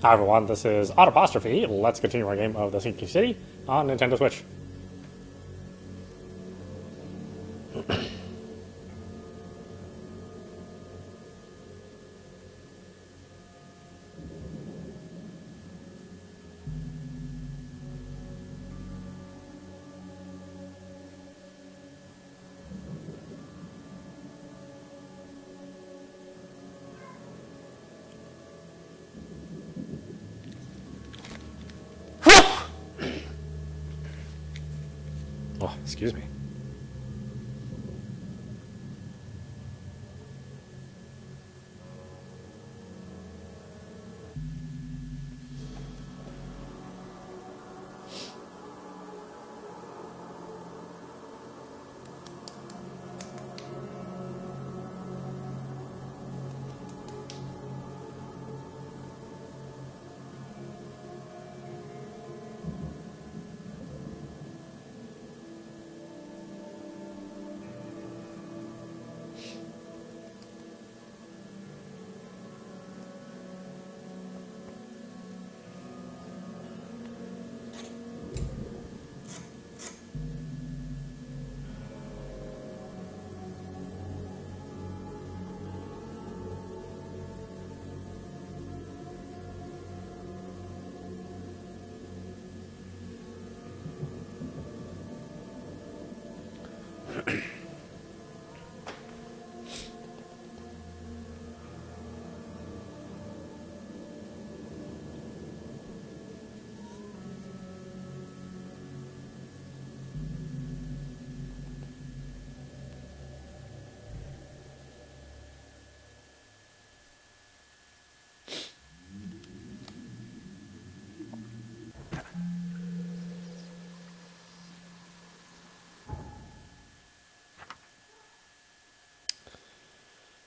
Hi everyone, this is audap. Let's continue our game of the Sinking City on Nintendo Switch. Oh, excuse me.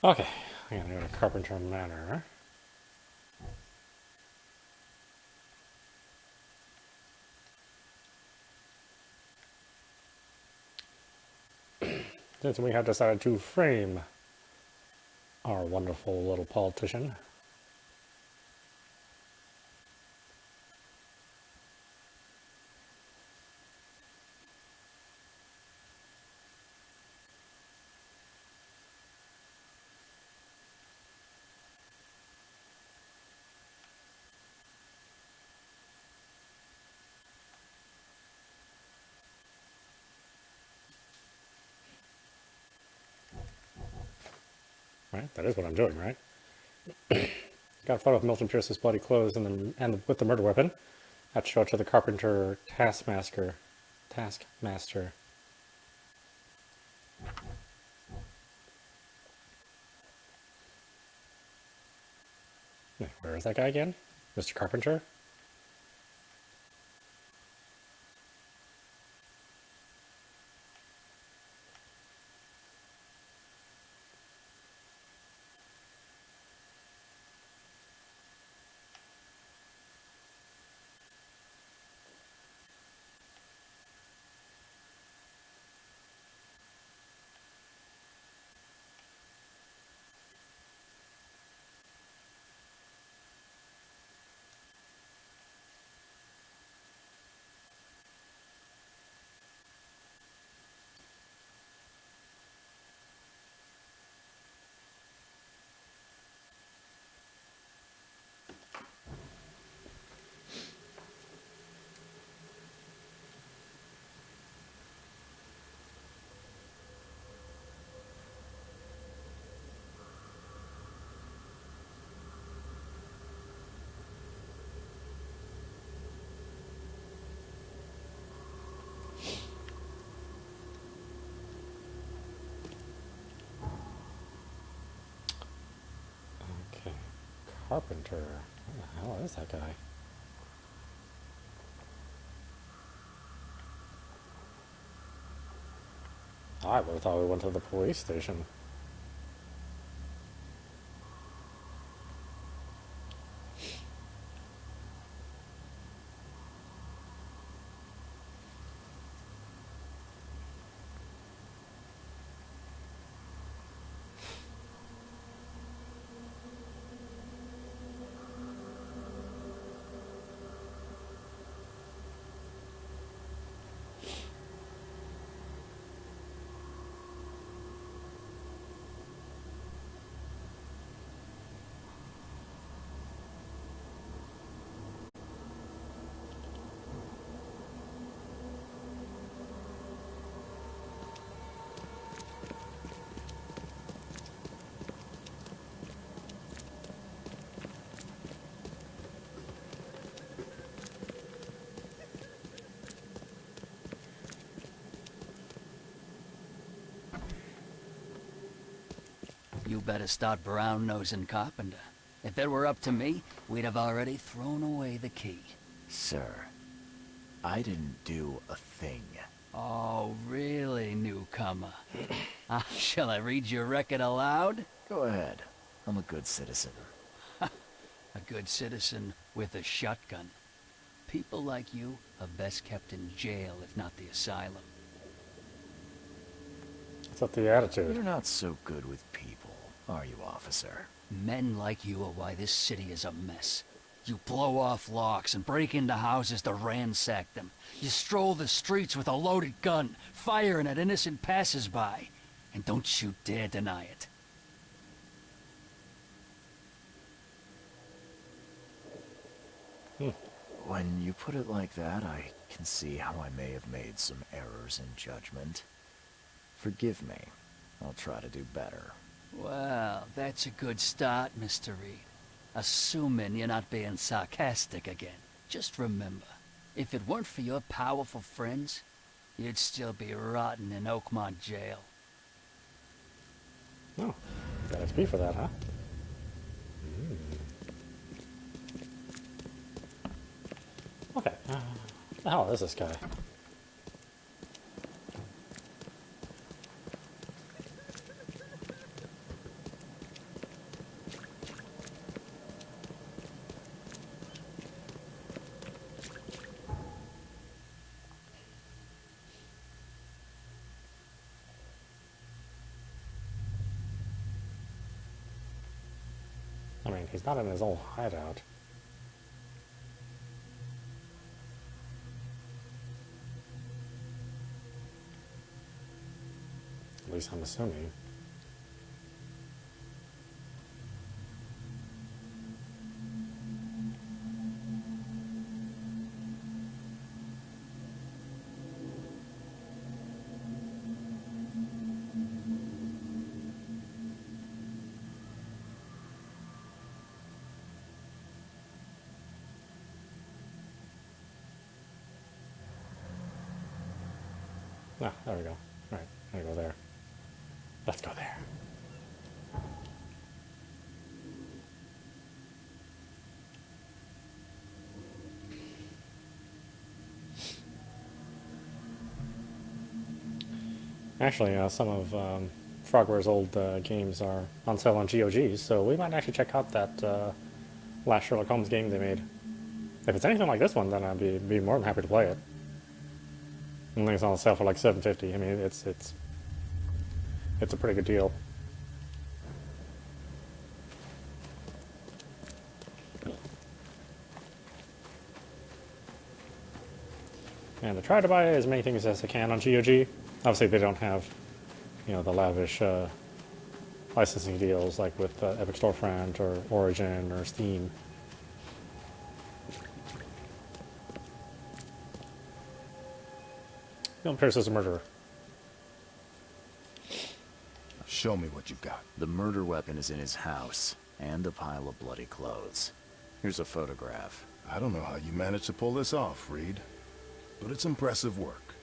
Okay, I'm gonna go to Carpenter Manor. Since we have decided to frame our wonderful little politician. Right? That is what I'm doing, right? Got a photo of Milton Pierce's bloody clothes and with the murder weapon. That show it to the Carpenter Taskmaster. Wait, where is that guy again? Mr. Carpenter? Okay. Carpenter. Who the hell is that guy? I would have thought we went to the police station. You better start brown-nosing Carpenter. If it were up to me, we'd have already thrown away the key. Sir, I didn't do a thing. Oh, really, newcomer? Shall I read your record aloud? Go ahead. I'm a good citizen. A good citizen with a shotgun. People like you are best kept in jail, if not the asylum. What's up the attitude? You're not so good with people, are you, officer? Men like you are why this city is a mess. You blow off locks and break into houses to ransack them. You stroll the streets with a loaded gun, firing at innocent passers-by. And don't you dare deny it. When you put it like that, I can see how I may have made some errors in judgment. Forgive me. I'll try to do better. Well, that's a good start, Mr. Reed. Assuming you're not being sarcastic again. Just remember, if it weren't for your powerful friends, you'd still be rotting in Oakmont jail. Oh, got XP for that, huh? Okay, what the hell is this guy? I mean, he's not in his old hideout. At least I'm assuming. Ah, there we go. Right, I'm gonna go there. Let's go there. Actually, some of Frogware's old games are on sale on GOG, so we might actually check out that last Sherlock Holmes game they made. If it's anything like this one, then I'd be more than happy to play it. I think it's on sale for like $7.50. I mean, it's a pretty good deal. And I try to buy as many things as I can on GOG. Obviously, they don't have, you know, the lavish licensing deals like with Epic Storefront or Origin or Steam. Pierce is a murderer. Show me what you've got. The murder weapon is in his house, and a pile of bloody clothes. Here's a photograph. I don't know how you managed to pull this off, Reed, but it's impressive work.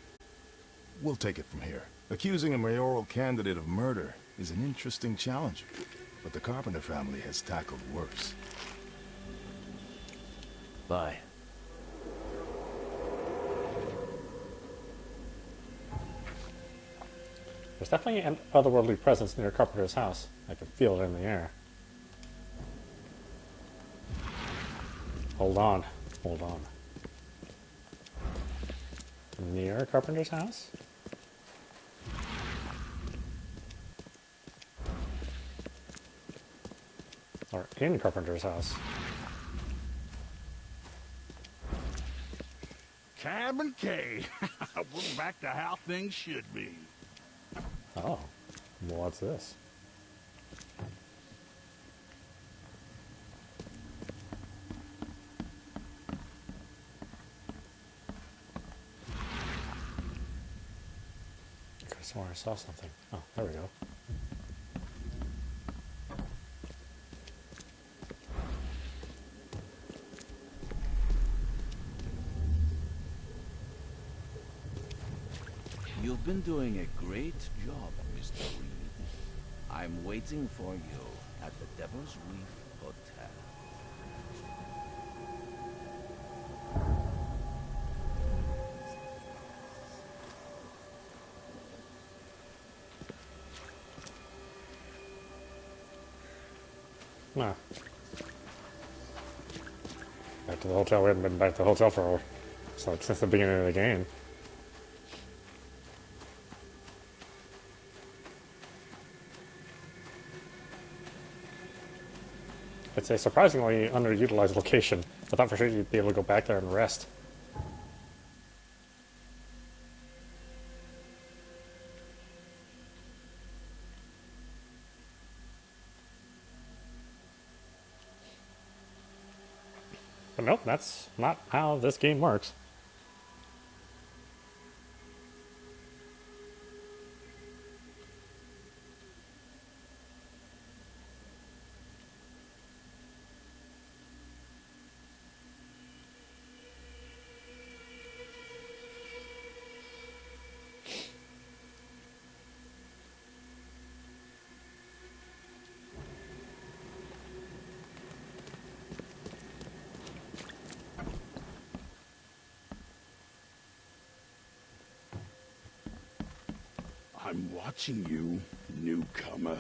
We'll take it from here. Accusing a mayoral candidate of murder is an interesting challenge, but the Carpenter family has tackled worse. Bye. There's definitely an otherworldly presence near Carpenter's house. I can feel it in the air. Hold on. Hold on. Near Carpenter's house? Or in Carpenter's house? Cabin K. We're back to how things should be. Oh. What's this? I could have sworn I saw something. Oh, there we go. You've been doing a great job, Mr. Reed. I'm waiting for you at the Devil's Reef Hotel. Nah. Back to the hotel. We haven't been back to the hotel for since the beginning of the game. It's a surprisingly underutilized location. I thought for sure you'd be able to go back there and rest. But nope, that's not how this game works. I'm watching you, newcomer.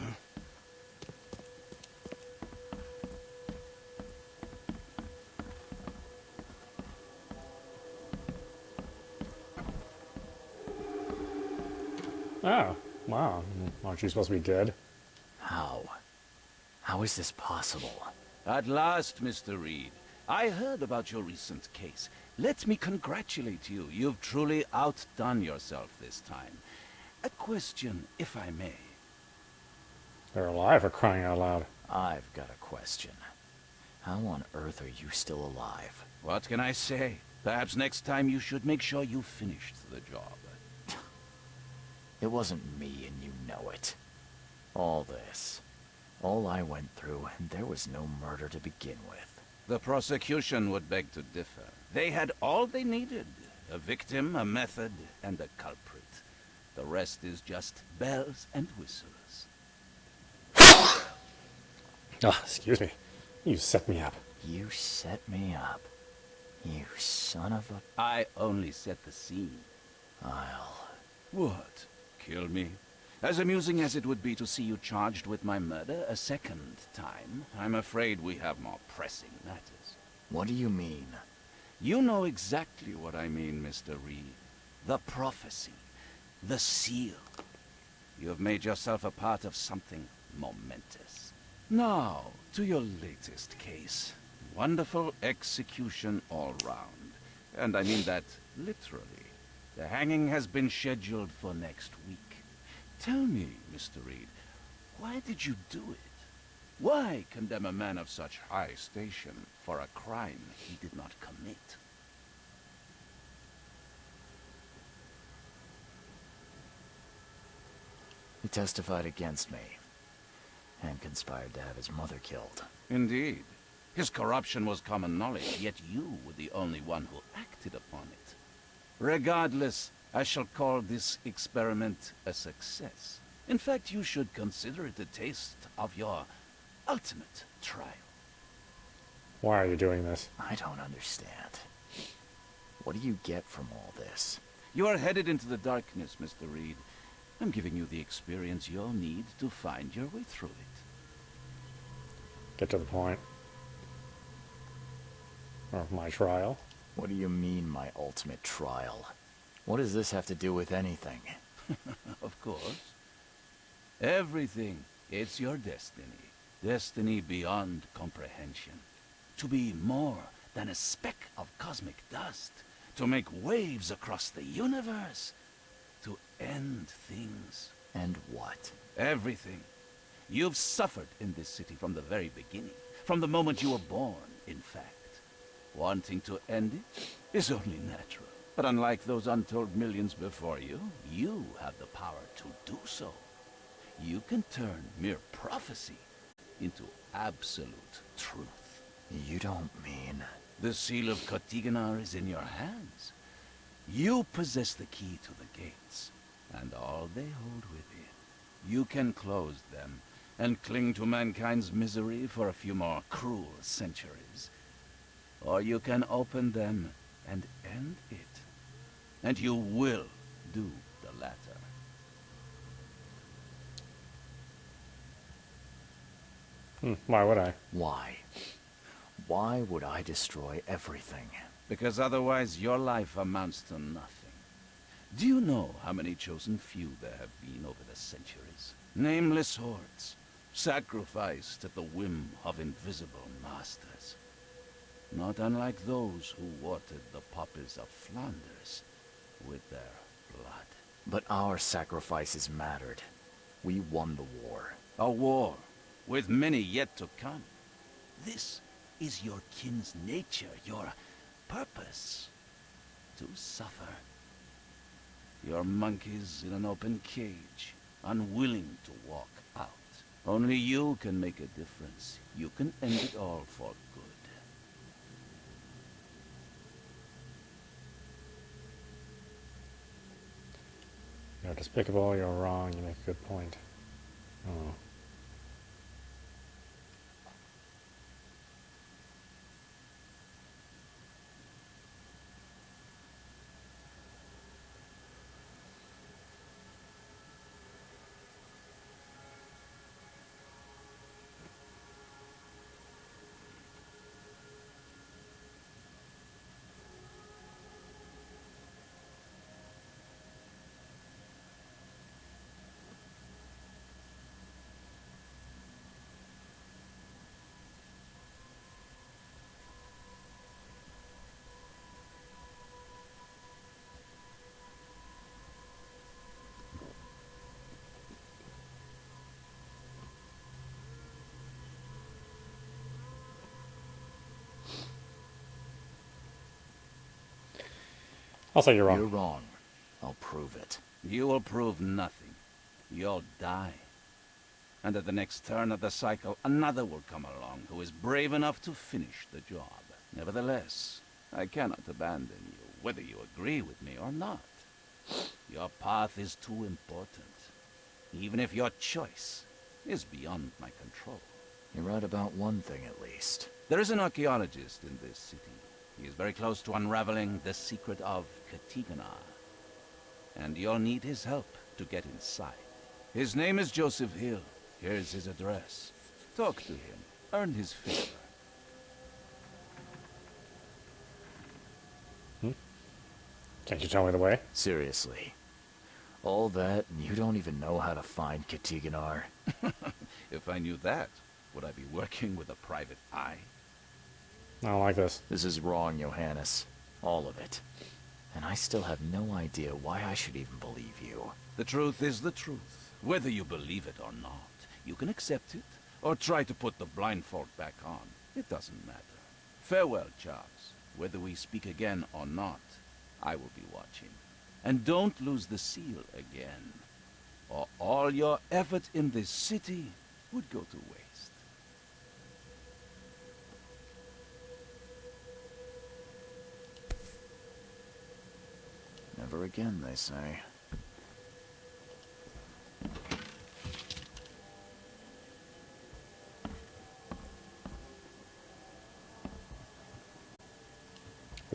Oh, wow. Aren't you supposed to be dead? How? How is this possible? At last, Mr. Reed. I heard about your recent case. Let me congratulate you. You've truly outdone yourself this time. A question, if I may. They're alive for crying out loud. I've got a question. How on earth are you still alive? What can I say? Perhaps next time you should make sure you finished the job. It wasn't me, and you know it. All this. All I went through, and there was no murder to begin with. The prosecution would beg to differ. They had all they needed. A victim, a method, and a culprit. The rest is just bells and whistles. Oh, excuse me. You set me up. You set me up. You son of a... I only set the scene. I'll... What? Kill me? As amusing as it would be to see you charged with my murder a second time, I'm afraid we have more pressing matters. What do you mean? You know exactly what I mean, Mr. Reed. The prophecy. The seal. You have made yourself a part of something momentous. Now, to your latest case. Wonderful execution all round. And I mean that literally. The hanging has been scheduled for next week. Tell me, Mr. Reed, why did you do it? Why condemn a man of such high station for a crime he did not commit? He testified against me, and conspired to have his mother killed. Indeed. His corruption was common knowledge, yet you were the only one who acted upon it. Regardless, I shall call this experiment a success. In fact, you should consider it a taste of your ultimate trial. Why are you doing this? I don't understand. What do you get from all this? You are headed into the darkness, Mr. Reed. I'm giving you the experience you'll need to find your way through it. Get to the point. Or my trial. What do you mean, my ultimate trial? What does this have to do with anything? Of course. Everything. It's your destiny. Destiny beyond comprehension. To be more than a speck of cosmic dust. To make waves across the universe. To end things. And what? Everything. You've suffered in this city from the very beginning. From the moment you were born, in fact. Wanting to end it is only natural. But unlike those untold millions before you, you have the power to do so. You can turn mere prophecy into absolute truth. You don't mean... The seal of Kotiganar is in your hands. You possess the key to the gates, and all they hold within. You can close them and cling to mankind's misery for a few more cruel centuries. Or you can open them and end it. And you will do the latter. Why would I? Why? Why would I destroy everything? Because otherwise your life amounts to nothing. Do you know how many chosen few there have been over the centuries? Nameless hordes, sacrificed at the whim of invisible masters. Not unlike those who watered the poppies of Flanders with their blood. But our sacrifices mattered. We won the war. A war, with many yet to come. This is your kin's nature, your purpose. To suffer. You're monkeys in an open cage, unwilling to walk out. Only you can make a difference. You can end it all for good. You're despicable, you're wrong, you make a good point. Oh. I'll say you're wrong. You're wrong. I'll prove it. You will prove nothing. You'll die. And at the next turn of the cycle, another will come along who is brave enough to finish the job. Nevertheless, I cannot abandon you, whether you agree with me or not. Your path is too important, even if your choice is beyond my control. You're right about one thing at least. There is an archaeologist in this city. He is very close to unraveling the secret of Katiganar. And you'll need his help to get inside. His name is Joseph Hill. Here's his address. Talk to him. Earn his favor. Can't you tell me the way? Seriously. All that, and you don't even know how to find Katiganar? If I knew that, would I be working with a private eye? I don't like this. This is wrong, Johannes. All of it. And I still have no idea why I should even believe you. The truth is the truth. Whether you believe it or not, you can accept it, or try to put the blindfold back on. It doesn't matter. Farewell, Charles. Whether we speak again or not, I will be watching. And don't lose the seal again, or all your effort in this city would go to waste. Never again, they say.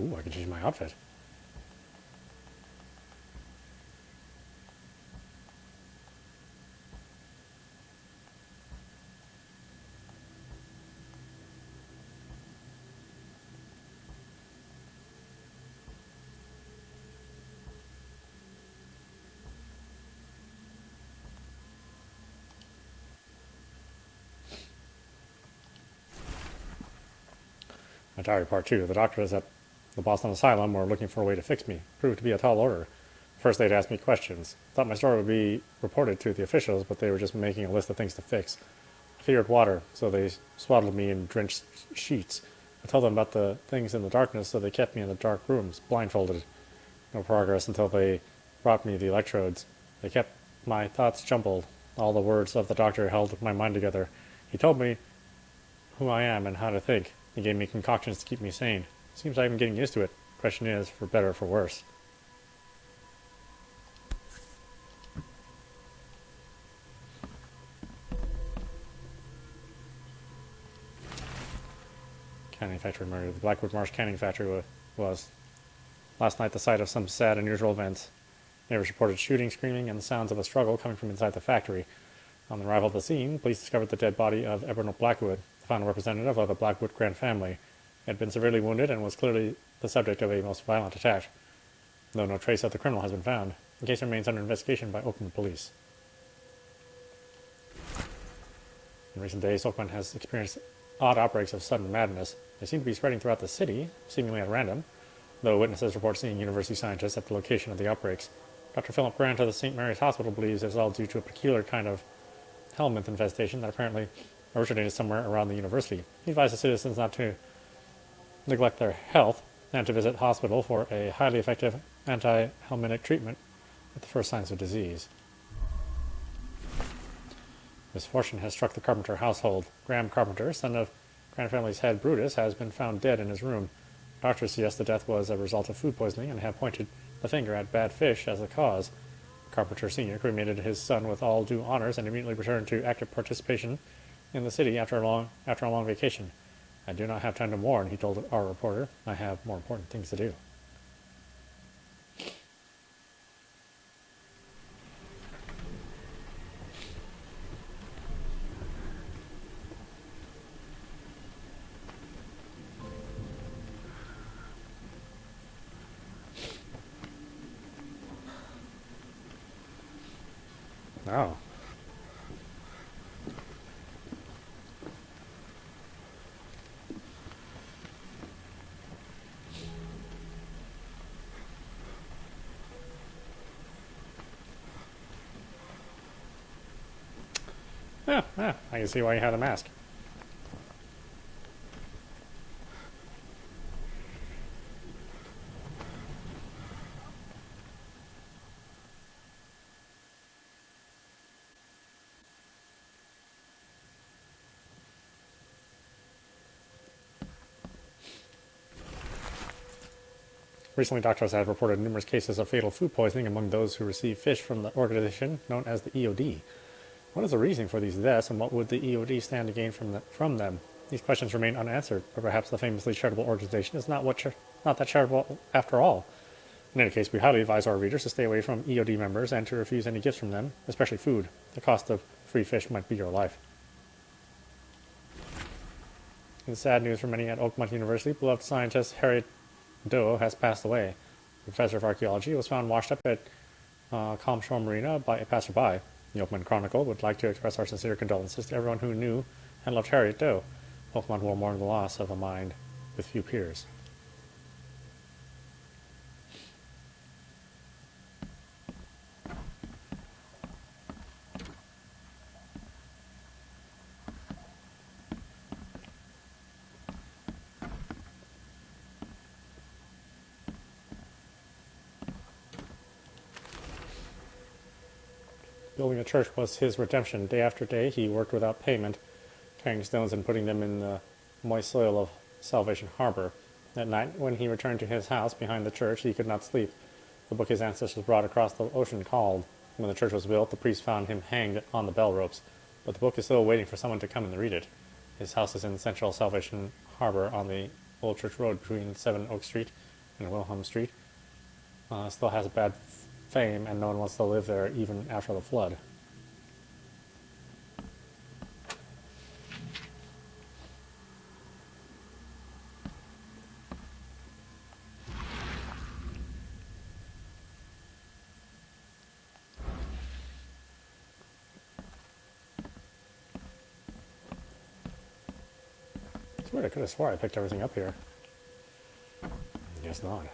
Ooh, I can change my outfit. My diary part 2. The doctors at the Boston Asylum were looking for a way to fix me. Proved to be a tall order. First they'd ask me questions. Thought my story would be reported to the officials, but they were just making a list of things to fix. I feared water, so they swaddled me in drenched sheets. I told them about the things in the darkness, so they kept me in the dark rooms, blindfolded. No progress until they brought me the electrodes. They kept my thoughts jumbled. All the words of the doctor held my mind together. He told me who I am and how to think. He gave me concoctions to keep me sane. Seems I'm getting used to it. Question is, for better or for worse. Canning factory murder. The Blackwood Marsh canning factory was last night the site of some sad, unusual events. Neighbors reported shooting, screaming, and the sounds of a struggle coming from inside the factory. On the arrival of the scene, police discovered the dead body of Everett Blackwood, the final representative of the Blackwood Grant family. He had been severely wounded and was clearly the subject of a most violent attack, though no trace of the criminal has been found. The case remains under investigation by Oakmont police. In recent days, Oakmont has experienced odd outbreaks of sudden madness. They seem to be spreading throughout the city, seemingly at random, though witnesses report seeing university scientists at the location of the outbreaks. Dr. Philip Grant of the St. Mary's Hospital believes it is all due to a peculiar kind of helminth infestation that apparently originated somewhere around the university. He advises citizens not to neglect their health and to visit hospital for a highly effective anti-helminthic treatment at the first signs of disease. Misfortune has struck the Carpenter household. Graham Carpenter, son of Grant family's head Brutus, has been found dead in his room. Doctors suggest the death was a result of food poisoning and have pointed the finger at bad fish as the cause. Carpenter Sr. cremated his son with all due honors and immediately returned to active participation in the city after a long vacation. I do not have time to mourn, he told our reporter. I have more important things to do. Oh. Yeah, I can see why you had a mask. Recently, doctors have reported numerous cases of fatal food poisoning among those who receive fish from the organization known as the EOD. What is the reason for these deaths, and what would the EOD stand to gain from them? These questions remain unanswered, but perhaps the famously charitable organization is not that charitable after all. In any case, we highly advise our readers to stay away from EOD members and to refuse any gifts from them, especially food. The cost of free fish might be your life. In sad news for many at Oakmont University, beloved scientist Harriet Doe has passed away. The professor of archaeology was found washed up at Calm Shore Marina by a passerby. The Oakmont Chronicle would like to express our sincere condolences to everyone who knew and loved Harriet Doe. Oakmont will mourn the loss of a mind with few peers. Building a church was his redemption. Day after day, he worked without payment, carrying stones and putting them in the moist soil of Salvation Harbor. At night, when he returned to his house behind the church, he could not sleep. The book his ancestors brought across the ocean called. When the church was built, the priest found him hanged on the bell ropes, but the book is still waiting for someone to come and read it. His house is in central Salvation Harbor on the Old Church Road between 7 Oak Street and Wilhelm Street. Still has a bad fame, and no one wants to live there even after the flood. It's weird, I could have swore I picked everything up here. Guess not.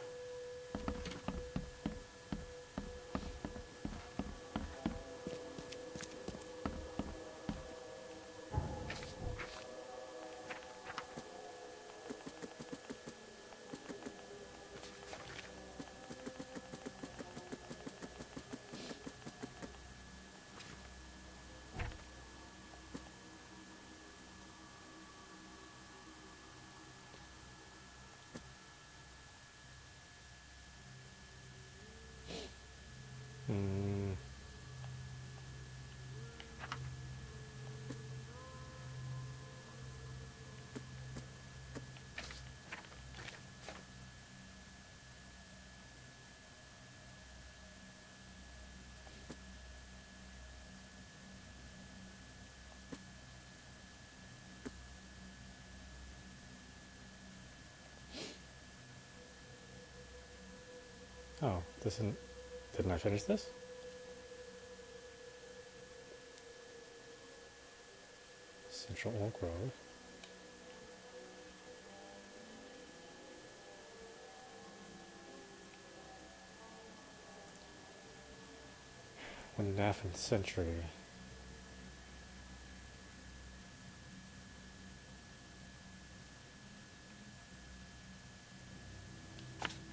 Oh, this isn't... Didn't I finish this? Central Oak Road. One and a half century.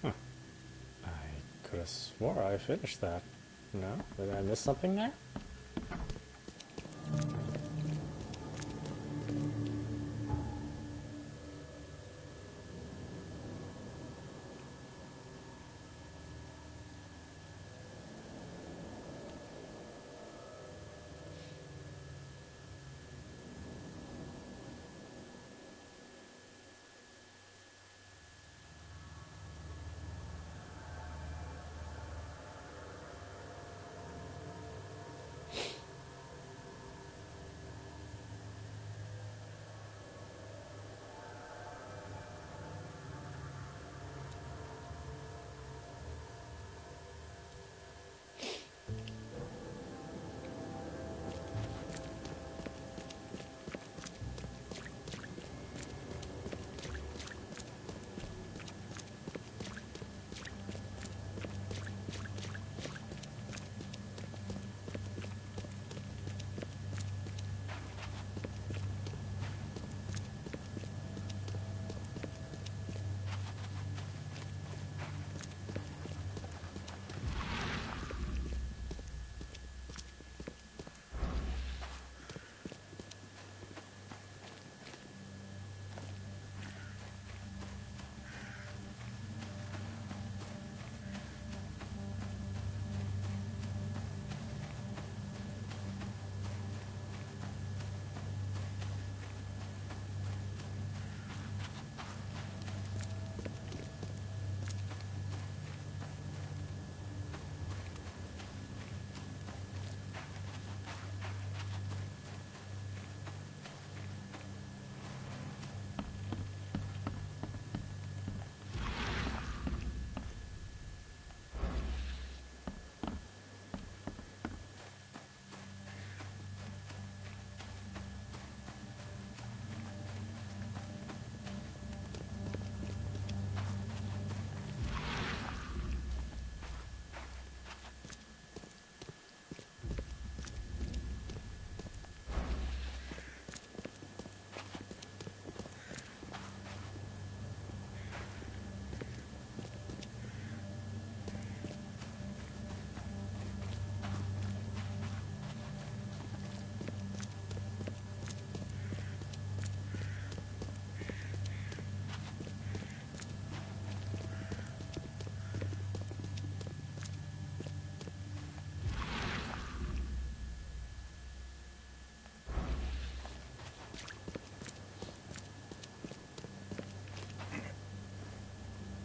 Huh. I could have swore I finished that. No? Did I miss something there?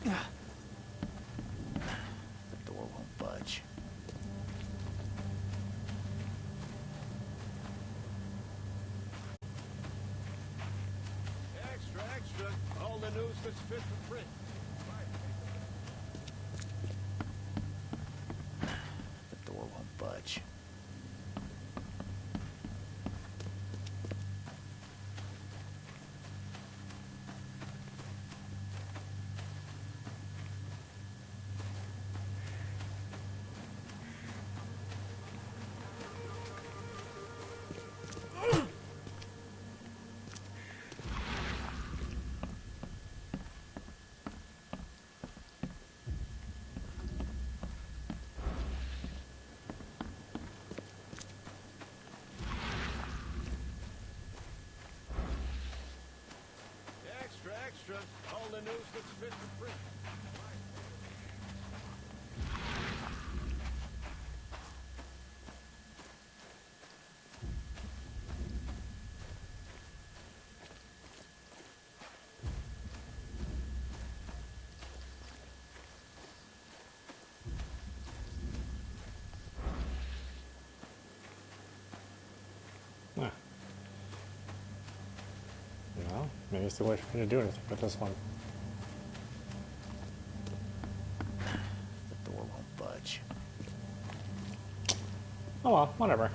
The door won't budge. Extra, extra. All the news that's fit for print. The door won't budge. Extra, extra. All the news that's fit for print. Ah. Well, maybe it's the way for me to do anything with this one. The door Oh well, whatever.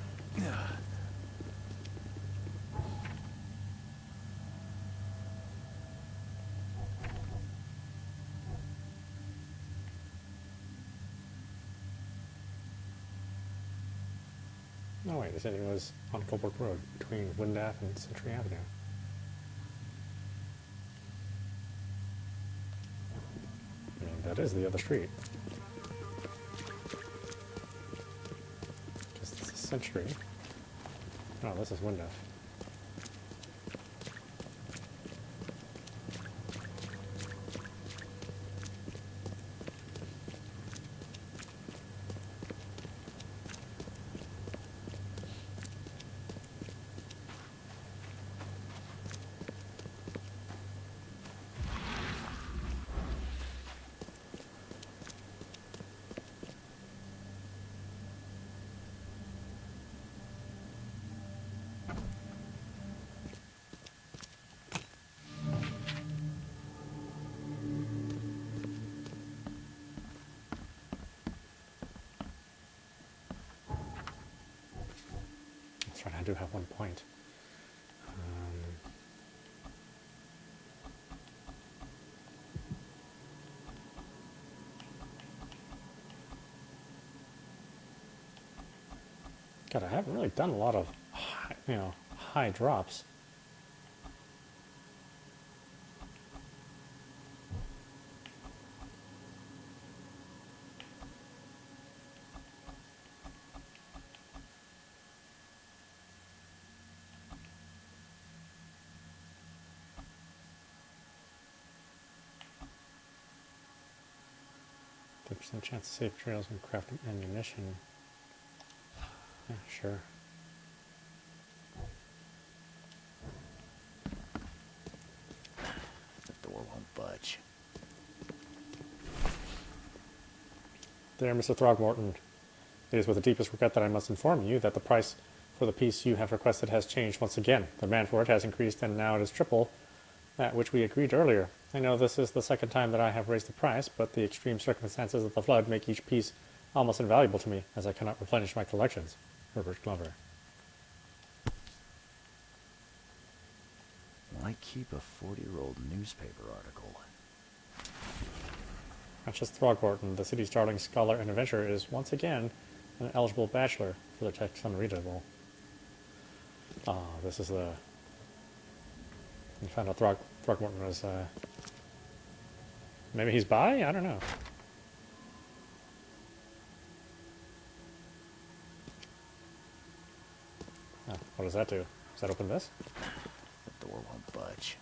No, wait, the city was on Colbrook Road between Wind Ave and Century Avenue. I mean, that is the other street. Just this is Century. No, this is Wind Ave. 'Cause I do have 1 point. God, I haven't really done a lot of, high drops. Some chance to save trails when crafting ammunition. Yeah, sure. The door won't budge. There, Mr. Throgmorton. It is with the deepest regret that I must inform you that the price for the piece you have requested has changed once again. The demand for it has increased, and now it is triple that which we agreed earlier. I know this is the second time that I have raised the price, but the extreme circumstances of the flood make each piece almost invaluable to me, as I cannot replenish my collections. Herbert Glover. Why keep a 40-year-old newspaper article? Duchess Throgmorton, the city's darling scholar and adventurer, is once again an eligible bachelor for the text unreadable. This is the... You found out Throgmorton was, maybe he's bi? I don't know. Oh, what does that do? Does that open this? The door won't budge.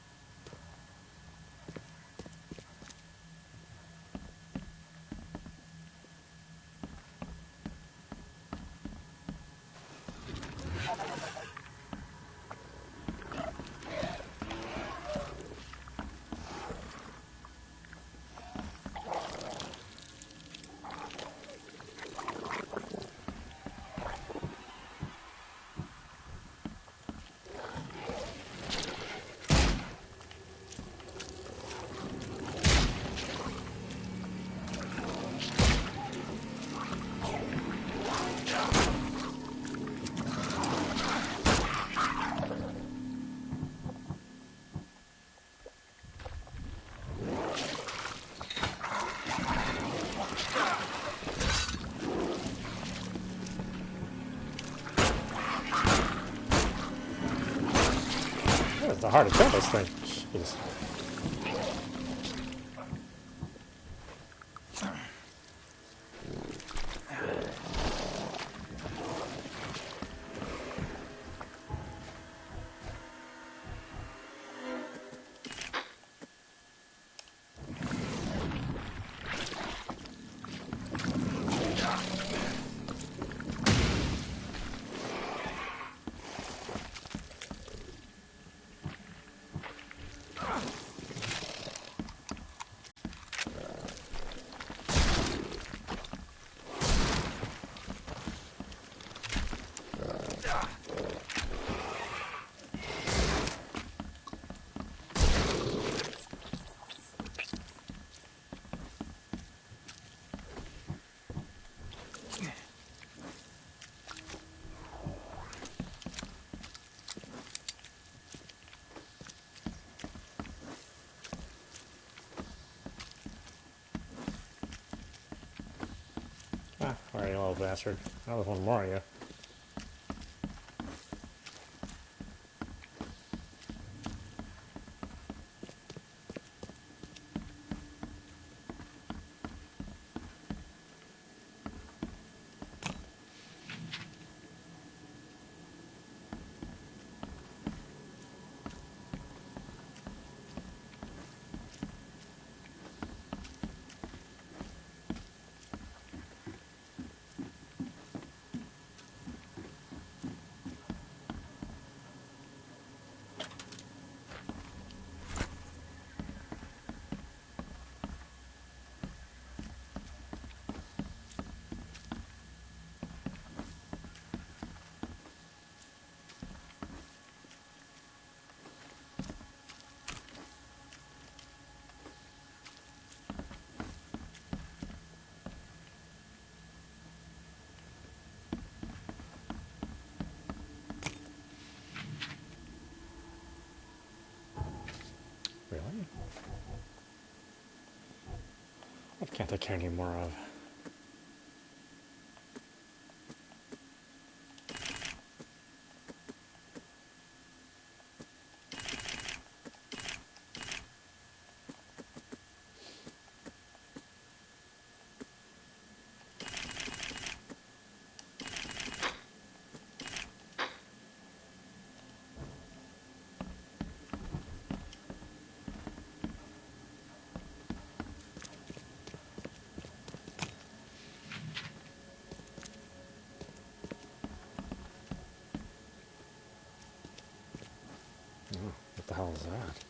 It's hard to kill this thing. Jeez. you little bastard. Oh, there's one more of you. Really? What can't I care any more of? What the hell is that?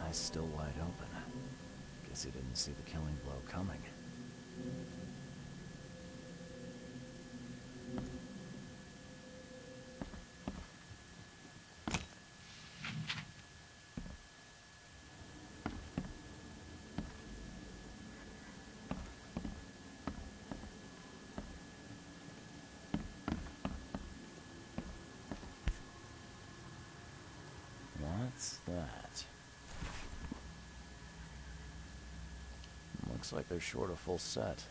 Eyes still wide open. Guess he didn't see the killing blow coming. What's that? Looks like they're short a full set.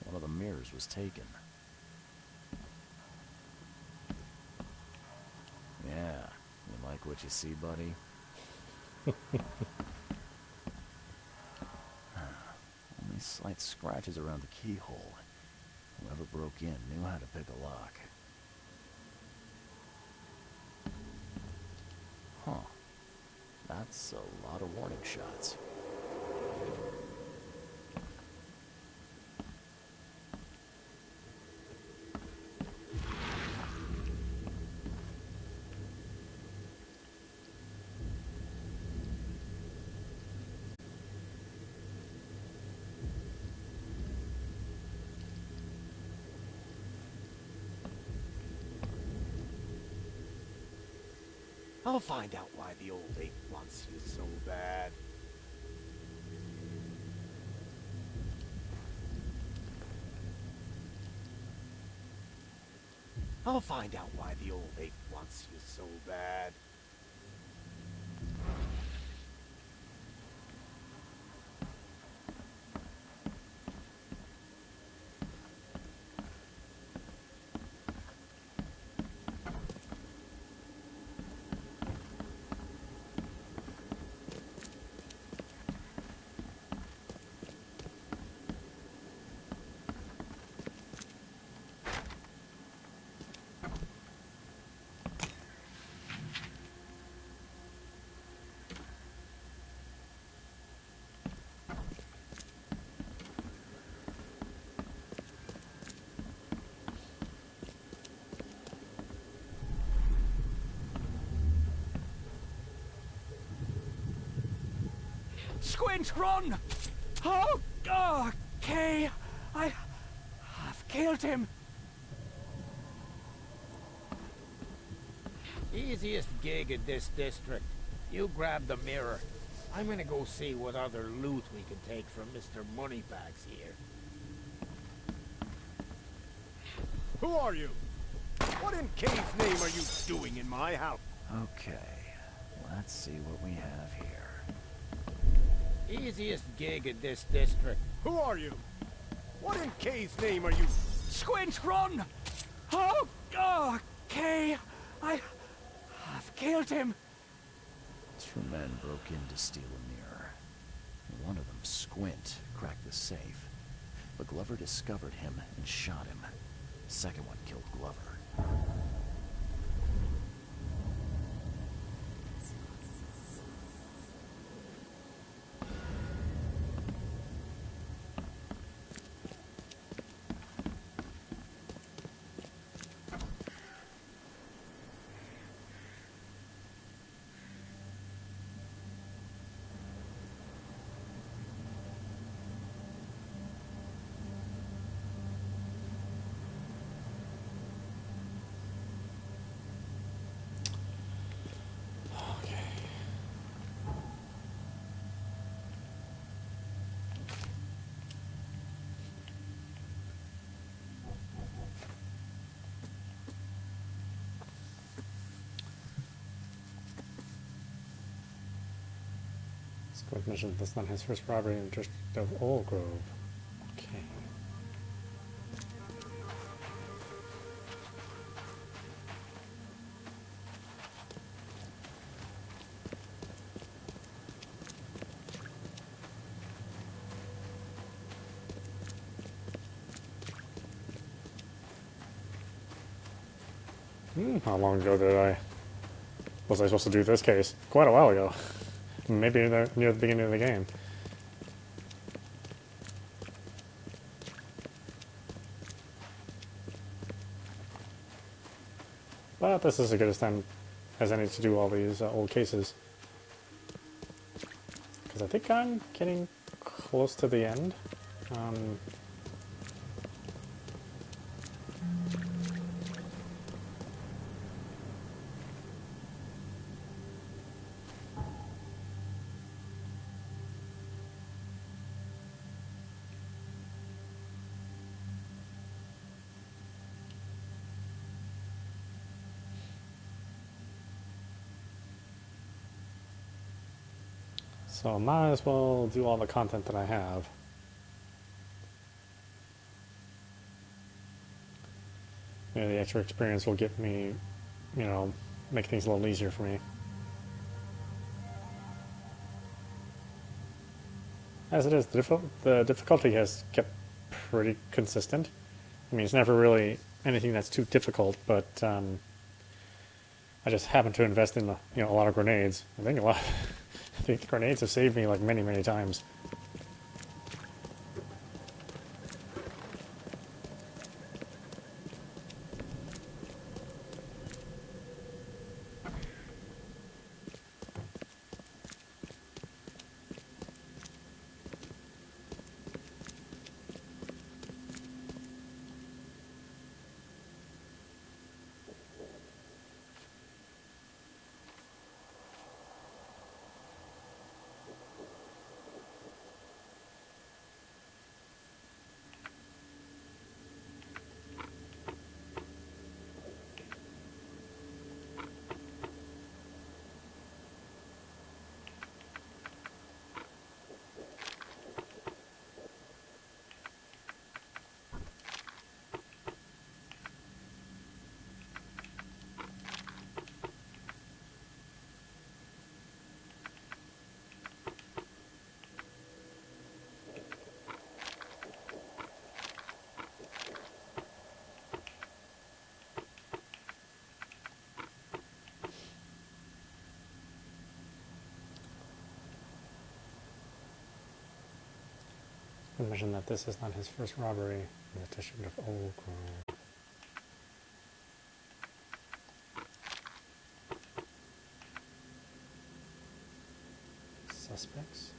One of the mirrors was taken. Yeah, you like what you see, buddy? Only slight scratches around the keyhole. Whoever broke in knew how to pick a lock. Huh. That's a lot of warning shots. I'll find out why the old ape wants you so bad. I'll find out why the old ape wants you so bad. Squint, run! Oh, okay. I've killed him. Easiest gig in this district. You grab the mirror. I'm gonna go see what other loot we can take from Mr. Moneybags here. Who are you? What in Cain's name are you doing in my house? Okay, let's see what we have here. Easiest gig in this district. Who are you? What in Cain's name are you? Squint, run! Oh, Kay! I've killed him! 2 men broke in to steal a mirror. One of them, Squint, cracked the safe. But Glover discovered him and shot him. The second one killed Glover. Squid mentioned this is not his first robbery in the district of Old Grove. Okay. How long ago was I supposed to do this case? Quite a while ago. Maybe near the beginning of the game. But this is as good a time as any to do all these old cases. Because I think I'm getting close to the end. So I might as well do all the content that I have. Maybe the extra experience will get me, make things a little easier for me. As it is, the difficulty has kept pretty consistent. I mean, it's never really anything that's too difficult, but I just happen to invest in a lot of grenades. I think the grenades have saved me like many, many times. I mentioned that this is not his first robbery in the district of Old Grove. Suspects?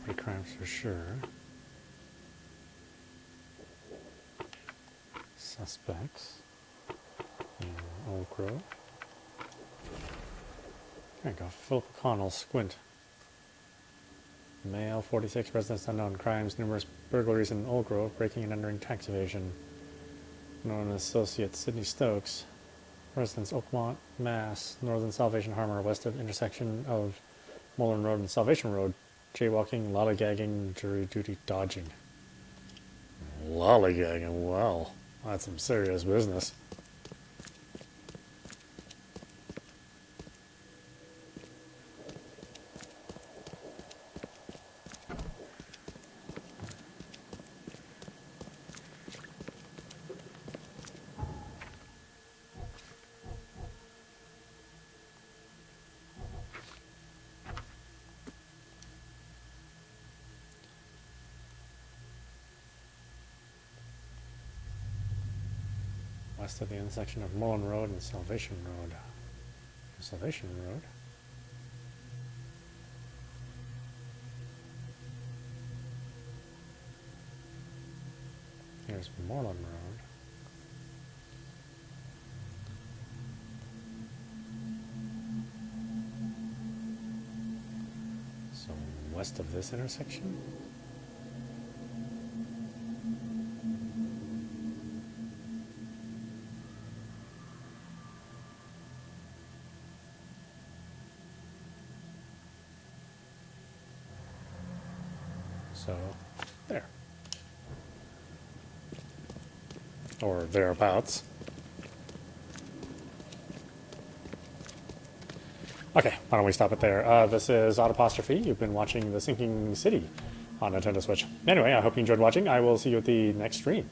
Property crimes for sure. Suspects. Old Grove. There you go. Philip O'Connell, Squint. Male, 46, residence unknown, crimes, numerous burglaries in Old Grove, breaking and entering, tax evasion. Known as associate Sidney Stokes, residence Oakmont, Mass, Northern Salvation Armor, west of intersection of Mullen Road and Salvation Road, jaywalking, lollygagging, jury duty dodging. Lollygagging, well, that's some serious business. West of the intersection of Mullen Road and Salvation Road. Salvation Road? Here's Mullen Road. So west of this intersection? So, there. Or thereabouts. Okay, why don't we stop it there? This is audapostrophe. You've been watching The Sinking City on Nintendo Switch. Anyway, I hope you enjoyed watching. I will see you at the next stream.